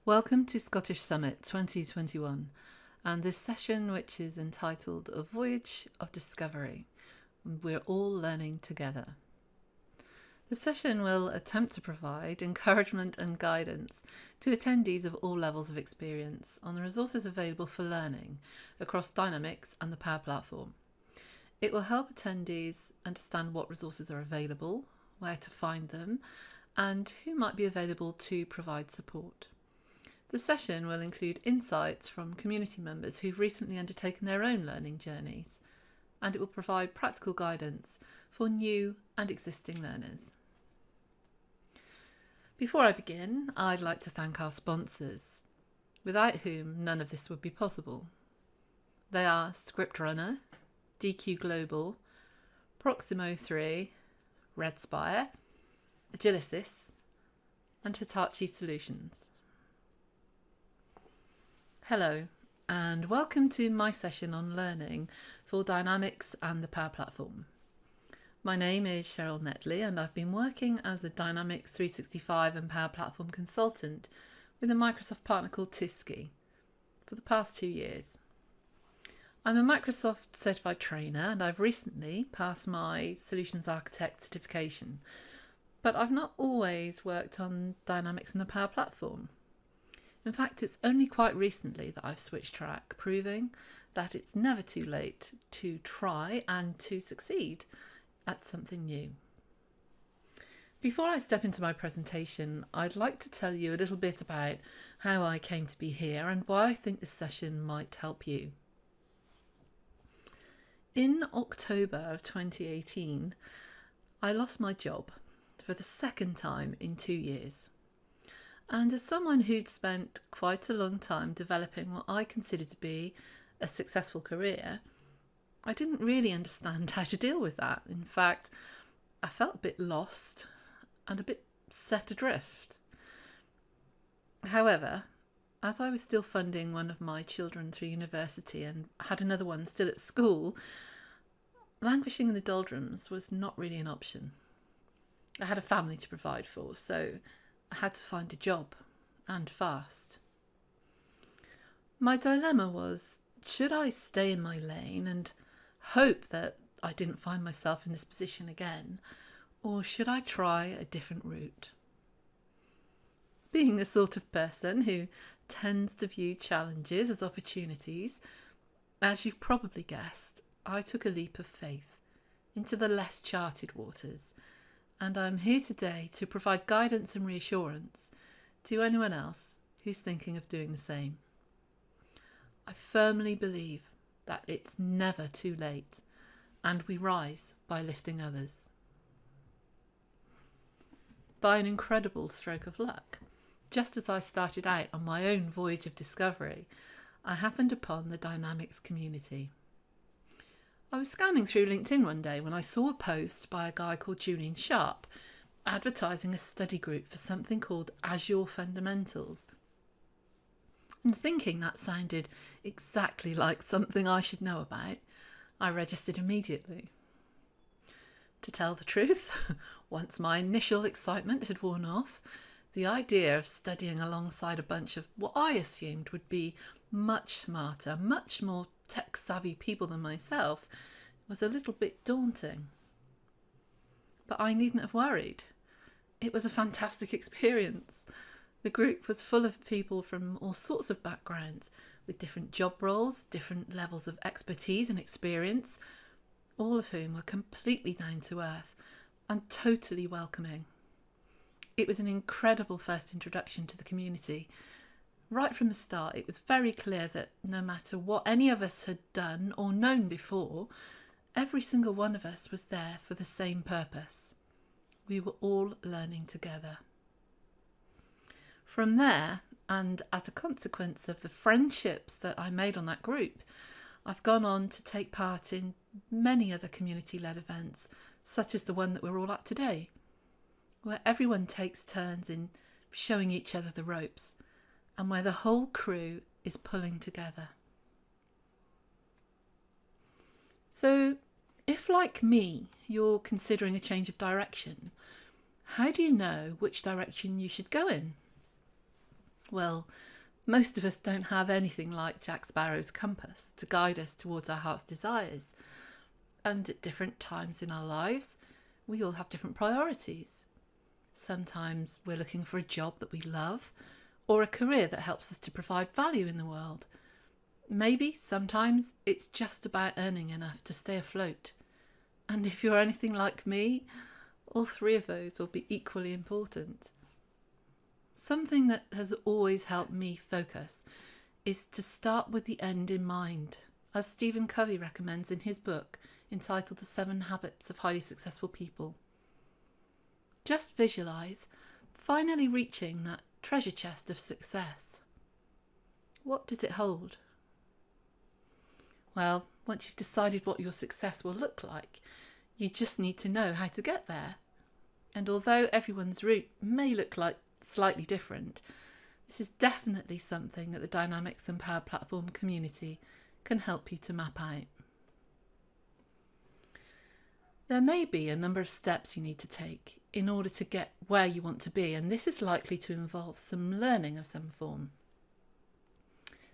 Welcome to Scottish Summit 2021 and this session, which is entitled A Voyage of Discovery. We're all learning together. The session will attempt to provide encouragement and guidance to attendees of all levels of experience on the resources available for learning across Dynamics and the Power Platform. It will help attendees understand what resources are available, where to find them, and who might be available to provide support. The session will include insights from community members who've recently undertaken their own learning journeys, and it will provide practical guidance for new and existing learners. Before I begin, I'd like to thank our sponsors, without whom none of this would be possible. They are ScriptRunner, DQ Global, Proximo 3, Redspire, Agilicis, and Hitachi Solutions. Hello, and welcome to my session on learning for Dynamics and the Power Platform. My name is Cheryl Netley, and I've been working as a Dynamics 365 and Power Platform consultant with a Microsoft partner called Tisky for the past 2 years. I'm a Microsoft certified trainer, and I've recently passed my Solutions Architect certification, but I've not always worked on Dynamics and the Power Platform. In fact, it's only quite recently that I've switched track, proving that it's never too late to try and to succeed at something new. Before I step into my presentation, I'd like to tell you a little bit about how I came to be here and why I think this session might help you. In October of 2018, I lost my job for the second time in 2 years. And as someone who'd spent quite a long time developing what I consider to be a successful career, I didn't really understand how to deal with that. In fact, I felt a bit lost and a bit set adrift. However, as I was still funding one of my children through university and had another one still at school, languishing in the doldrums was not really an option. I had a family to provide for, so I had to find a job, and fast. My dilemma was, should I stay in my lane and hope that I didn't find myself in this position again, or should I try a different route? Being the sort of person who tends to view challenges as opportunities, as you've probably guessed, I took a leap of faith into the less charted waters, and I'm here today to provide guidance and reassurance to anyone else who's thinking of doing the same. I firmly believe that it's never too late, and we rise by lifting others. By an incredible stroke of luck, just as I started out on my own voyage of discovery, I happened upon the Dynamics community. I was scanning through LinkedIn one day when I saw a post by a guy called Julian Sharp advertising a study group for something called Azure Fundamentals. And thinking that sounded exactly like something I should know about, I registered immediately. To tell the truth, once my initial excitement had worn off, the idea of studying alongside a bunch of what I assumed would be much smarter, much more tech-savvy people than myself was a little bit daunting. But I needn't have worried. It was a fantastic experience. The group was full of people from all sorts of backgrounds, with different job roles, different levels of expertise and experience, all of whom were completely down to earth and totally welcoming. It was an incredible first introduction to the community. Right from the start, it was very clear that no matter what any of us had done or known before, every single one of us was there for the same purpose. We were all learning together. From there, and as a consequence of the friendships that I made on that group, I've gone on to take part in many other community-led events, such as the one that we're all at today, where everyone takes turns in showing each other the ropes, and where the whole crew is pulling together. So, if like me, you're considering a change of direction, how do you know which direction you should go in? Well, most of us don't have anything like Jack Sparrow's compass to guide us towards our heart's desires. And at different times in our lives, we all have different priorities. Sometimes we're looking for a job that we love, or a career that helps us to provide value in the world. Maybe sometimes it's just about earning enough to stay afloat. And if you're anything like me, all three of those will be equally important. Something that has always helped me focus is to start with the end in mind, as Stephen Covey recommends in his book entitled The 7 Habits of Highly Successful People. Just visualise finally reaching that treasure chest of success. What does it hold? Well, once you've decided what your success will look like, you just need to know how to get there. And although everyone's route may look like slightly different, this is definitely something that the Dynamics and Power Platform community can help you to map out. There may be a number of steps you need to take in order to get where you want to be, and this is likely to involve some learning of some form.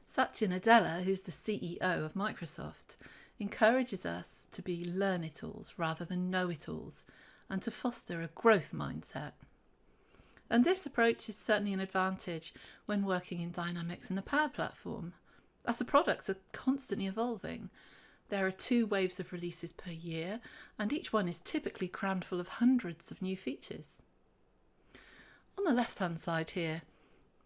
Satya Nadella, who's the CEO of Microsoft, encourages us to be learn-it-alls rather than know-it-alls, and to foster a growth mindset. And this approach is certainly an advantage when working in Dynamics and the Power Platform, as the products are constantly evolving. There are 2 waves of releases per year, and each one is typically crammed full of hundreds of new features. On the left-hand side here,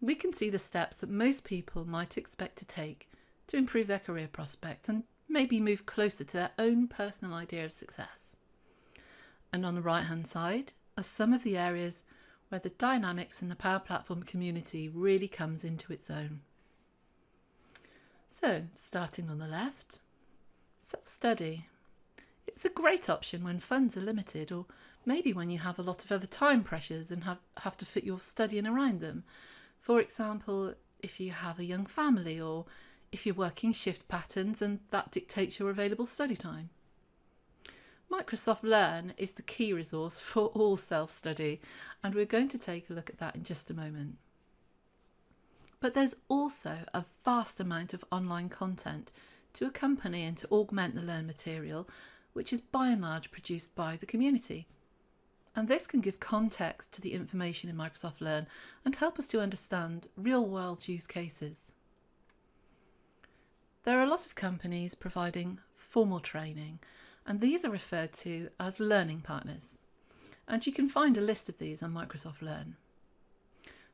we can see the steps that most people might expect to take to improve their career prospects and maybe move closer to their own personal idea of success. And on the right-hand side are some of the areas where the Dynamics and the Power Platform community really comes into its own. So, starting on the left, self-study. It's a great option when funds are limited, or maybe when you have a lot of other time pressures and have to fit your studying around them. For example, if you have a young family, or if you're working shift patterns and that dictates your available study time. Microsoft Learn is the key resource for all self-study, and we're going to take a look at that in just a moment. But there's also a vast amount of online content to accompany and to augment the Learn material, which is by and large produced by the community. And this can give context to the information in Microsoft Learn and help us to understand real-world use cases. There are a lot of companies providing formal training, and these are referred to as learning partners. And you can find a list of these on Microsoft Learn.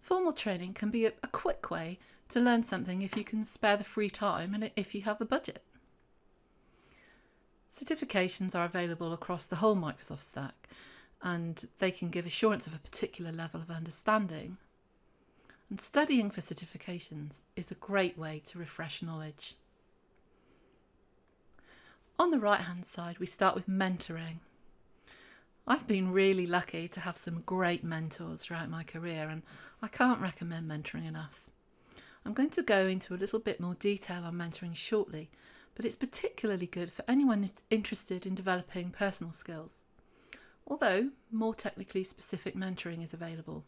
Formal training can be a quick way to learn something if you can spare the free time and if you have the budget. Certifications are available across the whole Microsoft stack, and they can give assurance of a particular level of understanding. And studying for certifications is a great way to refresh knowledge. On the right-hand side, we start with mentoring. I've been really lucky to have some great mentors throughout my career, and I can't recommend mentoring enough. I'm going to go into a little bit more detail on mentoring shortly, but it's particularly good for anyone interested in developing personal skills, although more technically specific mentoring is available.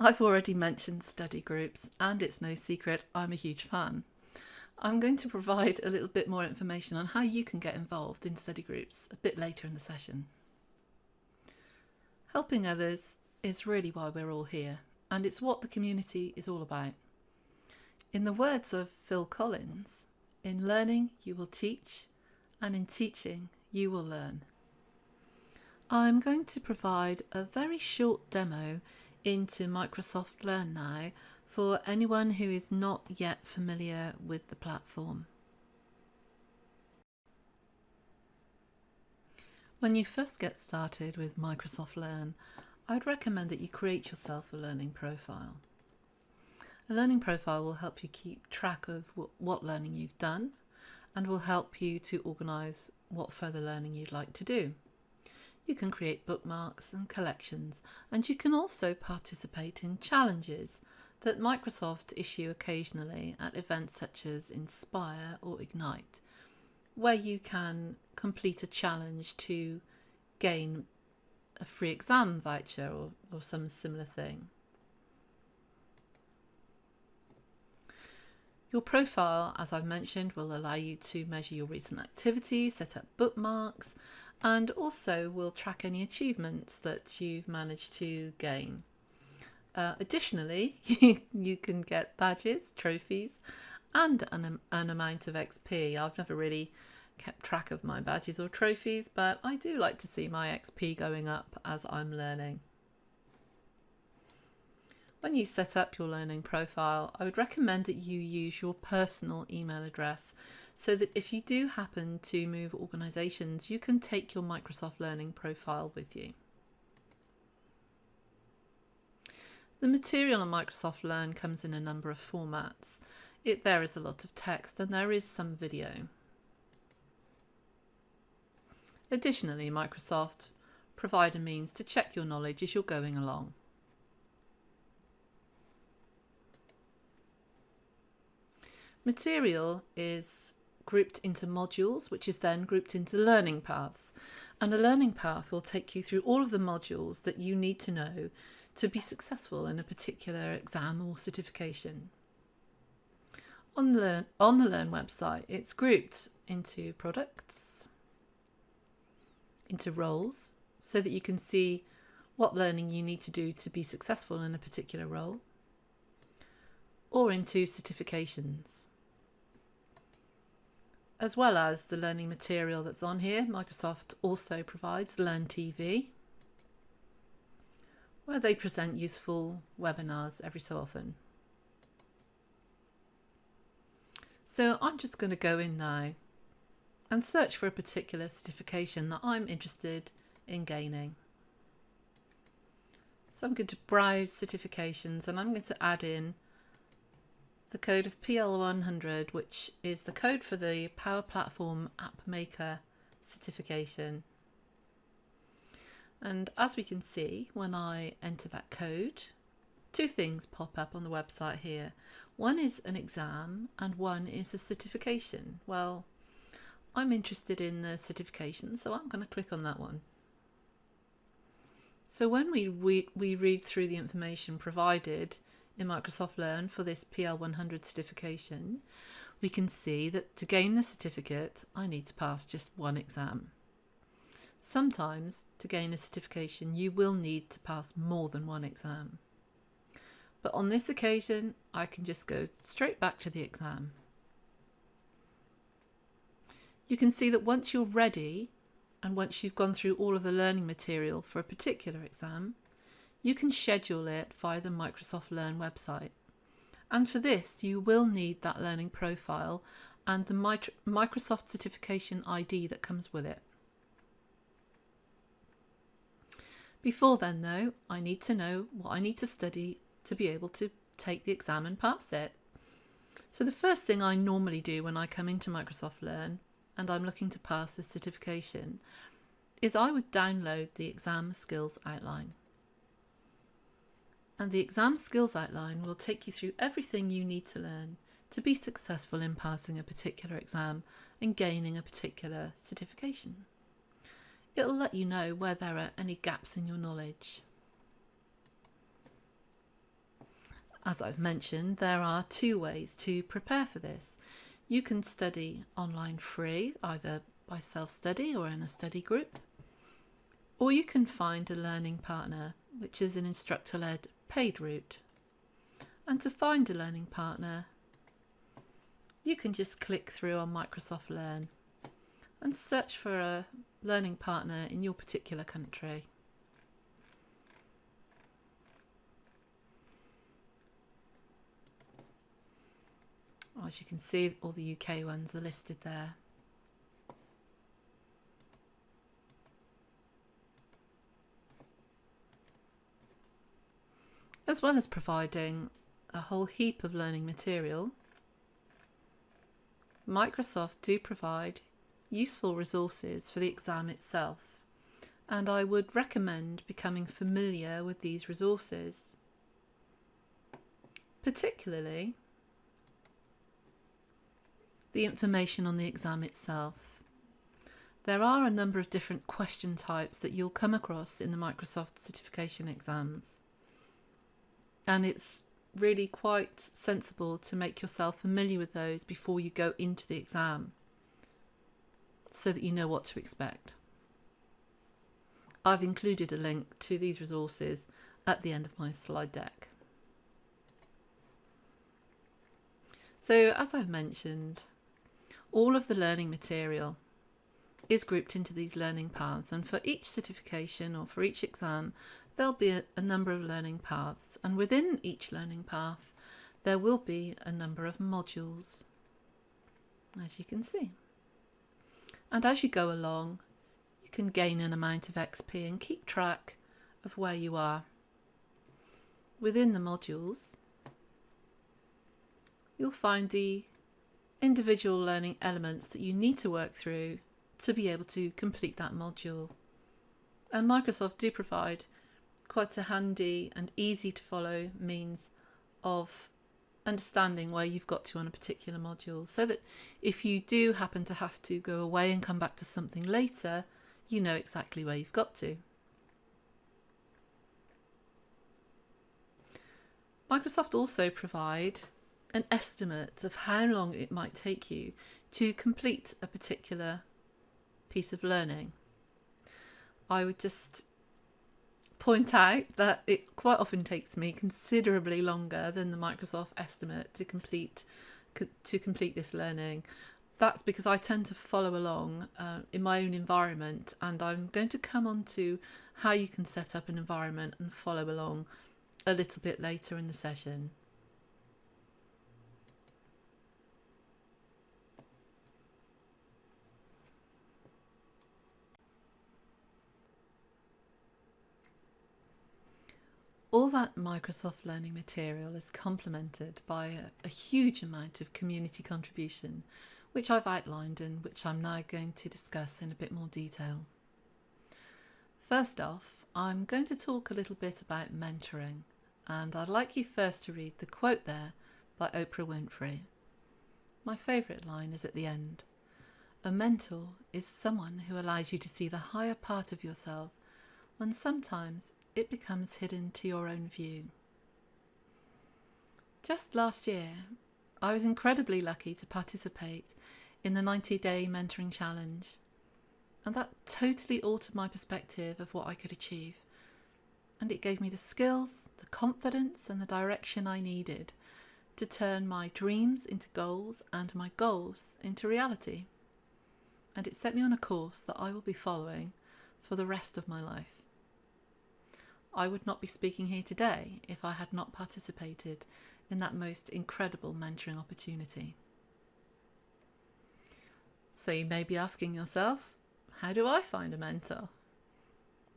I've already mentioned study groups, and it's no secret I'm a huge fan. I'm going to provide a little bit more information on how you can get involved in study groups a bit later in the session. Helping others is really why we're all here, and it's what the community is all about. In the words of Phil Collins, in learning you will teach, and in teaching you will learn. I'm going to provide a very short demo into Microsoft Learn now for anyone who is not yet familiar with the platform. When you first get started with Microsoft Learn, I'd recommend that you create yourself a learning profile. A learning profile will help you keep track of what learning you've done and will help you to organise what further learning you'd like to do. You can create bookmarks and collections, and you can also participate in challenges that Microsoft issue occasionally at events such as Inspire or Ignite, where you can complete a challenge to gain a free exam voucher or some similar thing. Your profile, as I've mentioned, will allow you to measure your recent activities, set up bookmarks, and also will track any achievements that you've managed to gain. Additionally, you can get badges, trophies, and an amount of XP. I've never really kept track of my badges or trophies, but I do like to see my XP going up as I'm learning. When you set up your learning profile, I would recommend that you use your personal email address so that if you do happen to move organisations, you can take your Microsoft Learning profile with you. The material on Microsoft Learn comes in a number of formats. There is a lot of text and there is some video. Additionally, Microsoft provide a means to check your knowledge as you're going along. Material is grouped into modules, which is then grouped into learning paths. And a learning path will take you through all of the modules that you need to know to be successful in a particular exam or certification. On the Learn website, it's grouped into products, into roles, so that you can see what learning you need to do to be successful in a particular role, or into certifications. As well as the learning material that's on here, Microsoft also provides Learn TV, where they present useful webinars every so often. So I'm just going to go in now and search for a particular certification that I'm interested in gaining. So I'm going to browse certifications and I'm going to add in the code of PL100, which is the code for the Power Platform App Maker certification. And as we can see, when I enter that code, two things pop up on the website here. One is an exam and one is a certification. Well, I'm interested in the certification, so I'm going to click on that one. So when we read through the information provided in Microsoft Learn for this PL100 certification, we can see that to gain the certificate, I need to pass just one exam. Sometimes to gain a certification, you will need to pass more than one exam. But on this occasion, I can just go straight back to the exam. You can see that once you're ready, and once you've gone through all of the learning material for a particular exam, you can schedule it via the Microsoft Learn website. And for this, you will need that learning profile and the Microsoft certification ID that comes with it. Before then, though, I need to know what I need to study to be able to take the exam and pass it. So the first thing I normally do when I come into Microsoft Learn and I'm looking to pass this certification is I would download the exam skills outline. And the exam skills outline will take you through everything you need to learn to be successful in passing a particular exam and gaining a particular certification. It'll let you know where there are any gaps in your knowledge. As I've mentioned, there are two ways to prepare for this. You can study online free, either by self-study or in a study group, or you can find a learning partner, which is an instructor-led paid route. And to find a learning partner, you can just click through on Microsoft Learn and search for a learning partner in your particular country. As you can see, all the UK ones are listed there. As well as providing a whole heap of learning material, Microsoft do provide useful resources for the exam itself, and I would recommend becoming familiar with these resources, particularly the information on the exam itself. There are a number of different question types that you'll come across in the Microsoft certification exams, and it's really quite sensible to make yourself familiar with those before you go into the exam, so that you know what to expect. I've included a link to these resources at the end of my slide deck. So, as I've mentioned, all of the learning material is grouped into these learning paths, and for each certification or for each exam there'll be a number of learning paths, and within each learning path there will be a number of modules, as you can see. And as you go along, you can gain an amount of XP and keep track of where you are. Within the modules, you'll find the individual learning elements that you need to work through to be able to complete that module. And Microsoft do provide quite a handy and easy to follow means of understanding where you've got to on a particular module, so that if you do happen to have to go away and come back to something later, you know exactly where you've got to. Microsoft also provide an estimate of how long it might take you to complete a particular piece of learning. I would just point out that it quite often takes me considerably longer than the Microsoft estimate to complete this learning. That's because I tend to follow along in my own environment, and I'm going to come on to how you can set up an environment and follow along a little bit later in the session. All that Microsoft learning material is complemented by a huge amount of community contribution, which I've outlined and which I'm now going to discuss in a bit more detail. First off, I'm going to talk a little bit about mentoring, and I'd like you first to read the quote there by Oprah Winfrey. My favourite line is at the end. A mentor is someone who allows you to see the higher part of yourself when sometimes it becomes hidden to your own view. Just last year, I was incredibly lucky to participate in the 90-day mentoring challenge, and that totally altered my perspective of what I could achieve, and it gave me the skills, the confidence and the direction I needed to turn my dreams into goals and my goals into reality, and it set me on a course that I will be following for the rest of my life. I would not be speaking here today if I had not participated in that most incredible mentoring opportunity. So you may be asking yourself, how do I find a mentor?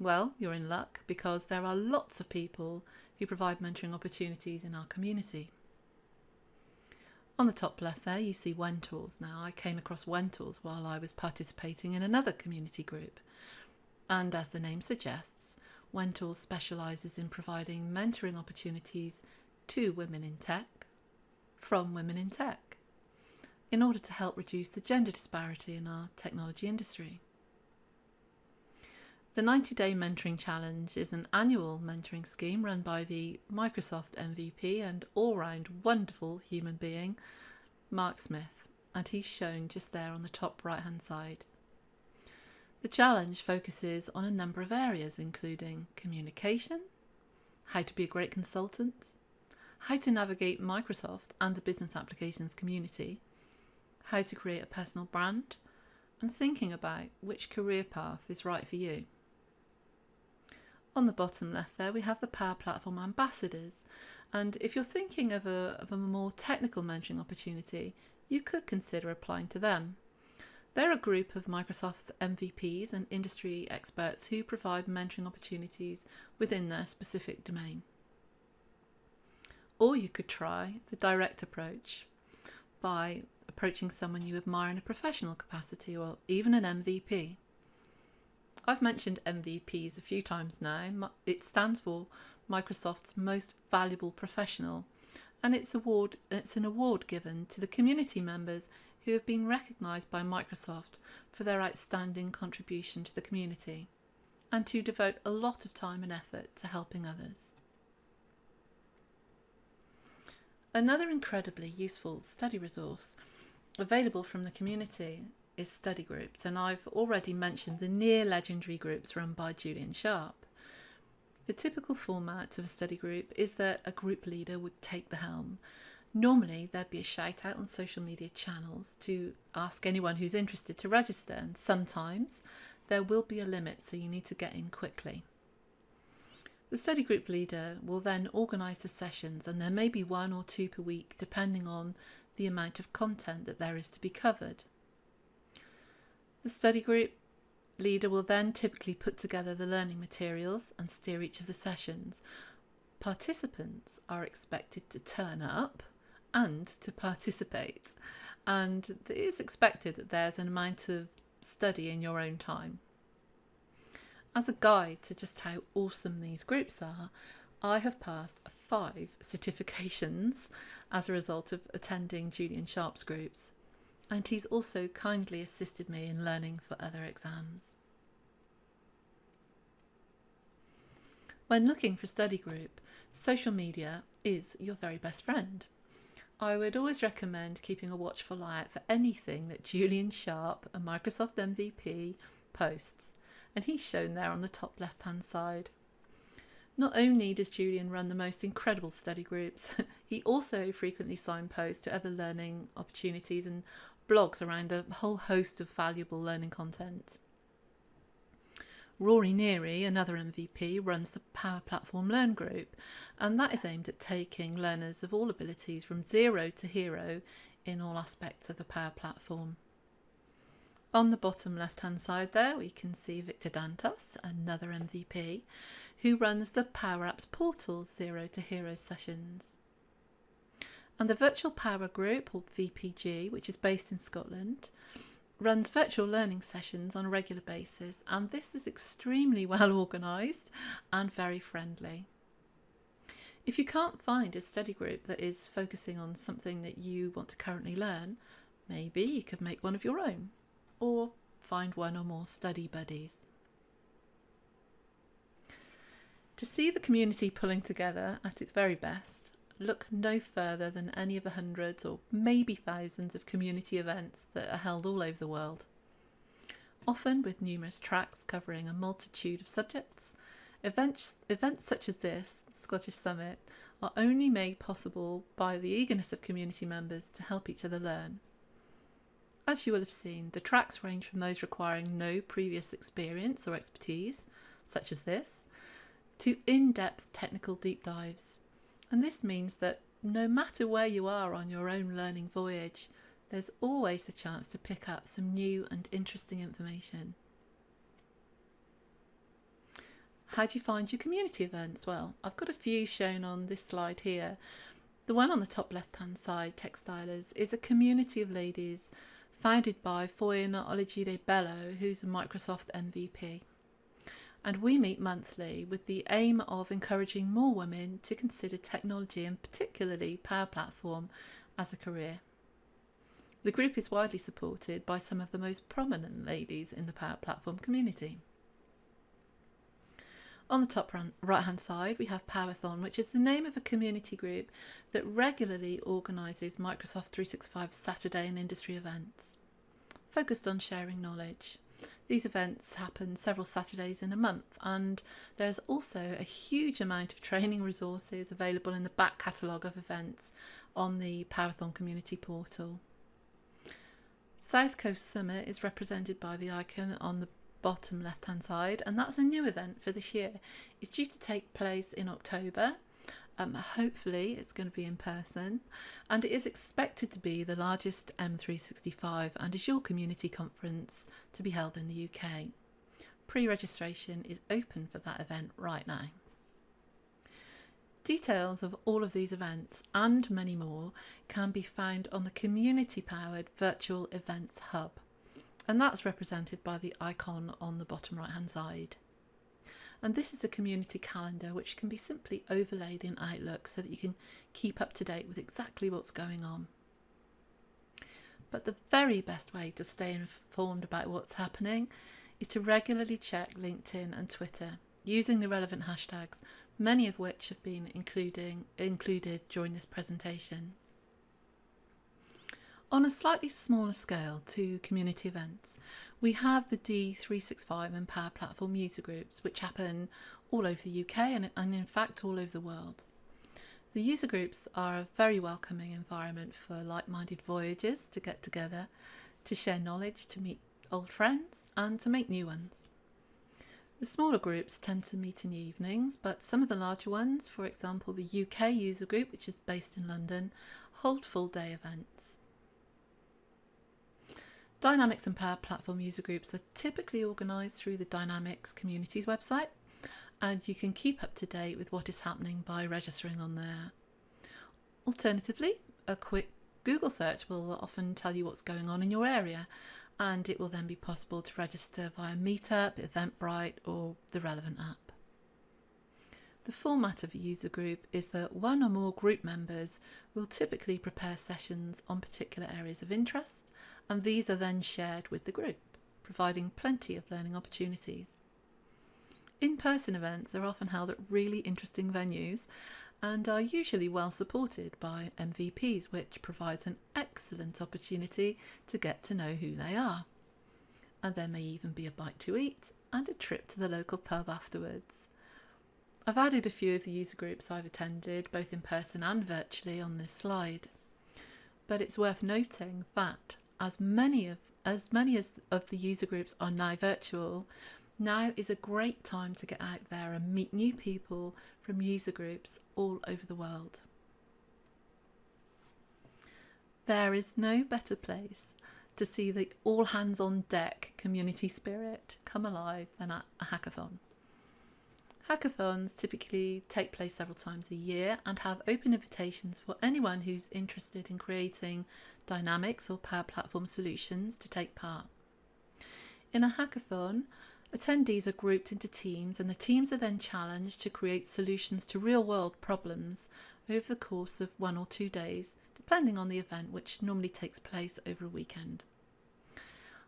Well, you're in luck, because there are lots of people who provide mentoring opportunities in our community. On the top left there you see Wentors. Now, I came across Wentors while I was participating in another community group, and as the name suggests, Wentors specialises in providing mentoring opportunities to women in tech, from women in tech, in order to help reduce the gender disparity in our technology industry. The 90-Day Mentoring Challenge is an annual mentoring scheme run by the Microsoft MVP and all-round wonderful human being, Mark Smith, and he's shown just there on the top right-hand side. The challenge focuses on a number of areas, including communication, how to be a great consultant, how to navigate Microsoft and the business applications community, how to create a personal brand, and thinking about which career path is right for you. On the bottom left there we have the Power Platform ambassadors, and if you're thinking of a more technical mentoring opportunity, you could consider applying to them. They're a group of Microsoft MVPs and industry experts who provide mentoring opportunities within their specific domain. Or you could try the direct approach by approaching someone you admire in a professional capacity, or even an MVP. I've mentioned MVPs a few times now. It stands for Microsoft's Most Valuable Professional, and it's an award given to the community members who have been recognised by Microsoft for their outstanding contribution to the community and to devote a lot of time and effort to helping others. Another incredibly useful study resource available from the community is study groups, and I've already mentioned the near legendary groups run by Julian Sharp. The typical format of a study group is that a group leader would take the helm. Normally there'd be a shout out on social media channels to ask anyone who's interested to register, and sometimes there will be a limit, so you need to get in quickly. The study group leader will then organise the sessions, and there may be 1 or 2 per week depending on the amount of content that there is to be covered. The study group leader will then typically put together the learning materials and steer each of the sessions. Participants are expected to turn up and to participate, and it is expected that there's an amount of study in your own time. As a guide to just how awesome these groups are, I have passed 5 certifications as a result of attending Julian Sharp's groups, and he's also kindly assisted me in learning for other exams. When looking for a study group, social media is your very best friend. I would always recommend keeping a watchful eye out for anything that Julian Sharp, a Microsoft MVP, posts, and he's shown there on the top left hand side. Not only does Julian run the most incredible study groups, he also frequently signposts to other learning opportunities and blogs around a whole host of valuable learning content. Rory Neary, another MVP, runs the Power Platform Learn group, and that is aimed at taking learners of all abilities from zero to hero in all aspects of the Power Platform. On the bottom left hand side there we can see Victor Dantos, another MVP, who runs the Power Apps Portal's Zero to Hero sessions. And the Virtual Power Group, or VPG, which is based in Scotland, runs virtual learning sessions on a regular basis, and this is extremely well organised and very friendly. If you can't find a study group that is focusing on something that you want to currently learn, maybe you could make one of your own, or find one or more study buddies. To see the community pulling together at its very best, look no further than any of the hundreds or maybe thousands of community events that are held all over the world. Often with numerous tracks covering a multitude of subjects, events such as this, Scottish Summit, are only made possible by the eagerness of community members to help each other learn. As you will have seen, the tracks range from those requiring no previous experience or expertise, such as this, to in-depth technical deep dives. And this means that no matter where you are on your own learning voyage, there's always the chance to pick up some new and interesting information. How do you find your community events? Well, I've got a few shown on this slide here. The one on the top left-hand side, Textilers, is a community of ladies founded by Foyna Olajide Bello, who's a Microsoft MVP. And we meet monthly with the aim of encouraging more women to consider technology, and particularly Power Platform, as a career. The group is widely supported by some of the most prominent ladies in the Power Platform community. On the top right-hand side, we have Powerthon, which is the name of a community group that regularly organises Microsoft 365 Saturday and industry events, focused on sharing knowledge. These events happen several Saturdays in a month, and there's also a huge amount of training resources available in the back catalogue of events on the Powerthon community portal. South Coast Summit is represented by the icon on the bottom left hand side, and that's a new event for this year. It's due to take place in October. Hopefully it's going to be in person, and it is expected to be the largest M365 and Azure community conference to be held in the UK. Pre-registration is open for that event right now. Details of all of these events and many more can be found on the community-powered Virtual Events Hub, and that's represented by the icon on the bottom right hand side. And this is a community calendar which can be simply overlaid in Outlook so that you can keep up to date with exactly what's going on. But the very best way to stay informed about what's happening is to regularly check LinkedIn and Twitter using the relevant hashtags many of which have been included during this presentation. On a slightly smaller scale to community events, we have the D365 and Power Platform user groups, which happen all over the UK and in fact all over the world. The user groups are a very welcoming environment for like-minded voyagers to get together, to share knowledge, to meet old friends and to make new ones. The smaller groups tend to meet in the evenings, but some of the larger ones, for example the UK user group, which is based in London, hold full-day events. Dynamics and Power Platform user groups are typically organised through the Dynamics Communities website, and you can keep up to date with what is happening by registering on there. Alternatively, a quick Google search will often tell you what's going on in your area, and it will then be possible to register via Meetup, Eventbrite or the relevant app. The format of a user group is that one or more group members will typically prepare sessions on particular areas of interest, and these are then shared with the group, providing plenty of learning opportunities. In-person events are often held at really interesting venues and are usually well supported by MVPs, which provides an excellent opportunity to get to know who they are. And there may even be a bite to eat and a trip to the local pub afterwards. I've added a few of the user groups I've attended, both in person and virtually, on this slide. But it's worth noting that as many of the user groups are now virtual, now is a great time to get out there and meet new people from user groups all over the world. There is no better place to see the all hands on deck community spirit come alive than at a hackathon. Hackathons typically take place several times a year and have open invitations for anyone who's interested in creating Dynamics or Power Platform solutions to take part. In a hackathon, attendees are grouped into teams, and the teams are then challenged to create solutions to real-world problems over the course of 1 or 2 days, depending on the event, which normally takes place over a weekend.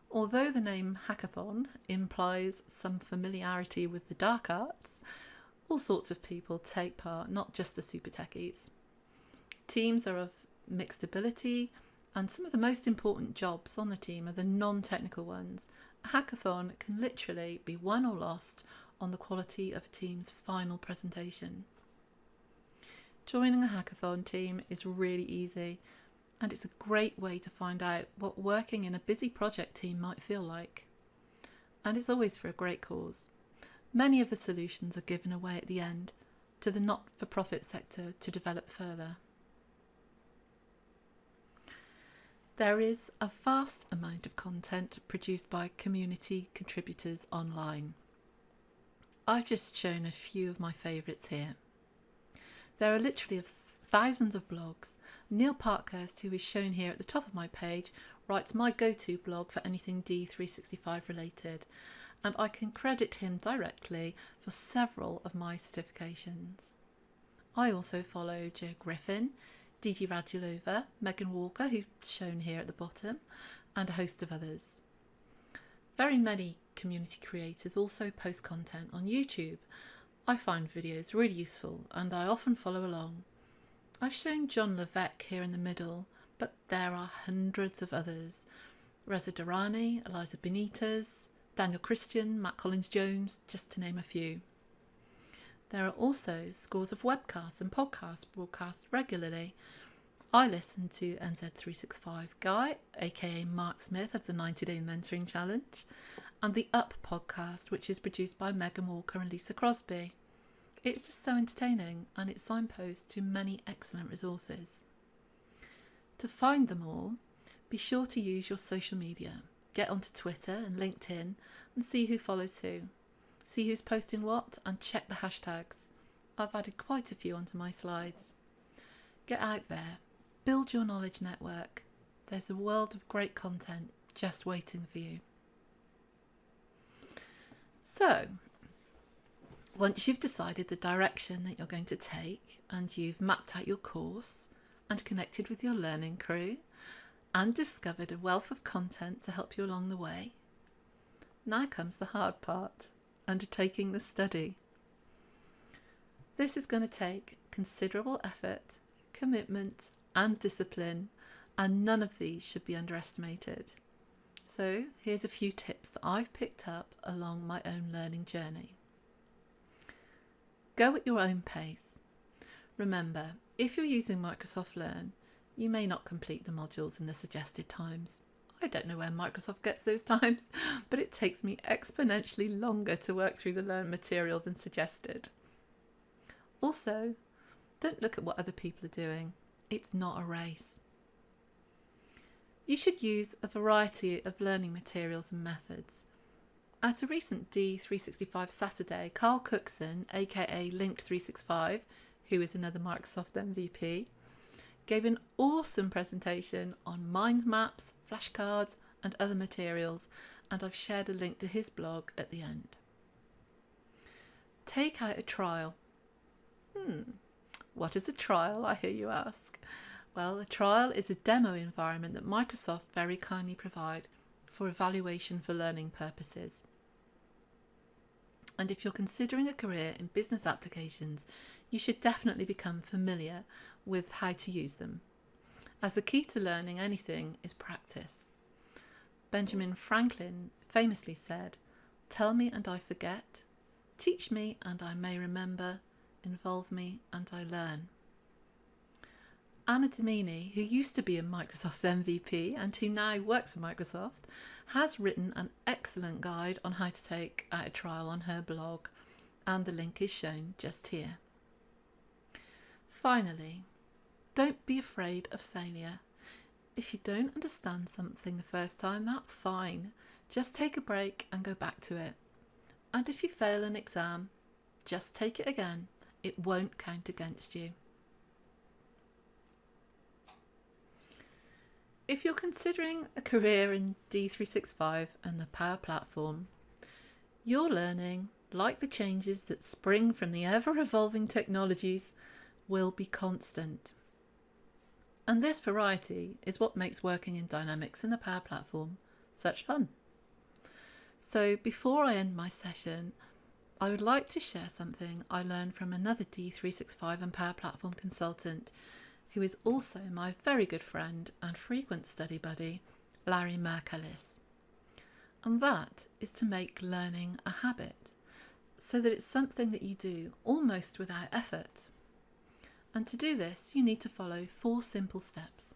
Although the name hackathon implies some familiarity with the dark arts, all sorts of people take part, not just the super techies. Teams are of mixed ability, and some of the most important jobs on the team are the non-technical ones. A hackathon can literally be won or lost on the quality of a team's final presentation. Joining a hackathon team is really easy, and it's a great way to find out what working in a busy project team might feel like. And it's always for a great cause. Many of the solutions are given away at the end to the not-for-profit sector to develop further. There is a vast amount of content produced by community contributors online. I've just shown a few of my favourites here. There are literally thousands of blogs. Neil Parkhurst, who is shown here at the top of my page, writes my go-to blog for anything D365 related, and I can credit him directly for several of my certifications. I also follow Joe Griffin, Didi Radulova, Megan Walker, who's shown here at the bottom, and a host of others. Very many community creators also post content on YouTube. I find videos really useful and I often follow along. I've shown John Levesque here in the middle, but there are hundreds of others. Reza Durrani, Eliza Benitez, Daniel Christian, Matt Collins-Jones, just to name a few. There are also scores of webcasts and podcasts broadcast regularly. I listen to NZ365 Guy, aka Mark Smith of the 90-Day Mentoring Challenge, and the Up podcast, which is produced by Megan Walker and Lisa Crosby. It's just so entertaining, and it signposts to many excellent resources. To find them all, be sure to use your social media. Get onto Twitter and LinkedIn and see who follows who. See who's posting what and check the hashtags. I've added quite a few onto my slides. Get out there, build your knowledge network. There's a world of great content just waiting for you. So, once you've decided the direction that you're going to take and you've mapped out your course and connected with your learning crew and discovered a wealth of content to help you along the way, now comes the hard part, undertaking the study. This is going to take considerable effort, commitment, and discipline, and none of these should be underestimated. So here's a few tips that I've picked up along my own learning journey. Go at your own pace. Remember, if you're using Microsoft Learn, you may not complete the modules in the suggested times. I don't know where Microsoft gets those times, but it takes me exponentially longer to work through the Learn material than suggested. Also, don't look at what other people are doing. It's not a race. You should use a variety of learning materials and methods. At a recent D365 Saturday, Carl Cookson, aka Linked365, who is another Microsoft MVP, gave an awesome presentation on mind maps, flashcards and other materials, and I've shared a link to his blog at the end. Take out a trial. What is a trial, I hear you ask? Well, a trial is a demo environment that Microsoft very kindly provide for evaluation for learning purposes. And if you're considering a career in business applications, you should definitely become familiar with how to use them, as the key to learning anything is practice. Benjamin Franklin famously said, "Tell me and I forget, teach me and I may remember, involve me and I learn." Anna Domini, who used to be a Microsoft MVP and who now works for Microsoft, has written an excellent guide on how to take out a trial on her blog, and the link is shown just here. Finally, don't be afraid of failure. If you don't understand something the first time, that's fine. Just take a break and go back to it. And if you fail an exam, just take it again. It won't count against you. If you're considering a career in D365 and the Power Platform, your learning, like the changes that spring from the ever-evolving technologies, will be constant. And this variety is what makes working in Dynamics and the Power Platform such fun. So before I end my session, I would like to share something I learned from another D365 and Power Platform consultant who is also my very good friend and frequent study buddy, Larry Merkelis. And that is to make learning a habit, so that it's something that you do almost without effort. And to do this, you need to follow 4 simple steps.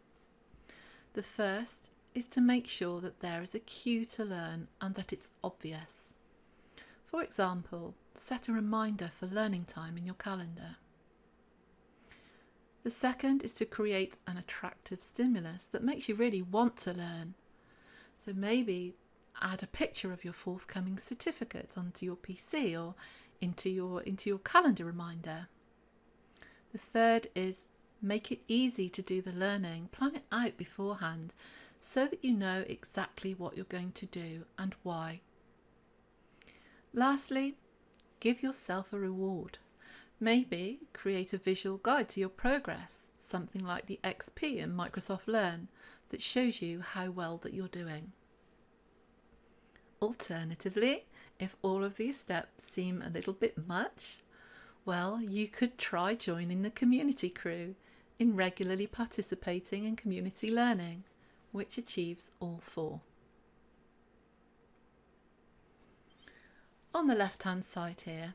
The first is to make sure that there is a cue to learn and that it's obvious. For example, set a reminder for learning time in your calendar. The second is to create an attractive stimulus that makes you really want to learn. So maybe add a picture of your forthcoming certificate onto your PC or into your calendar reminder. The third is make it easy to do the learning. Plan it out beforehand so that you know exactly what you're going to do and why. Lastly, give yourself a reward. Maybe create a visual guide to your progress, something like the XP in Microsoft Learn that shows you how well that you're doing. Alternatively, if all of these steps seem a little bit much, well, you could try joining the community crew in regularly participating in community learning, which achieves all 4. On the left-hand side here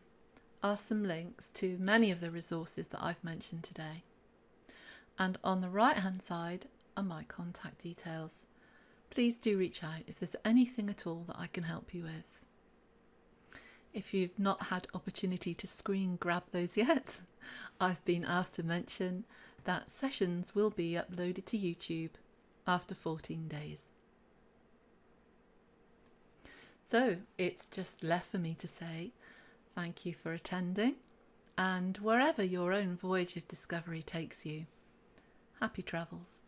are some links to many of the resources that I've mentioned today. And on the right-hand side are my contact details. Please do reach out if there's anything at all that I can help you with. If you've not had opportunity to screen grab those yet, I've been asked to mention that sessions will be uploaded to YouTube after 14 days. So it's just left for me to say thank you for attending, and wherever your own voyage of discovery takes you, happy travels.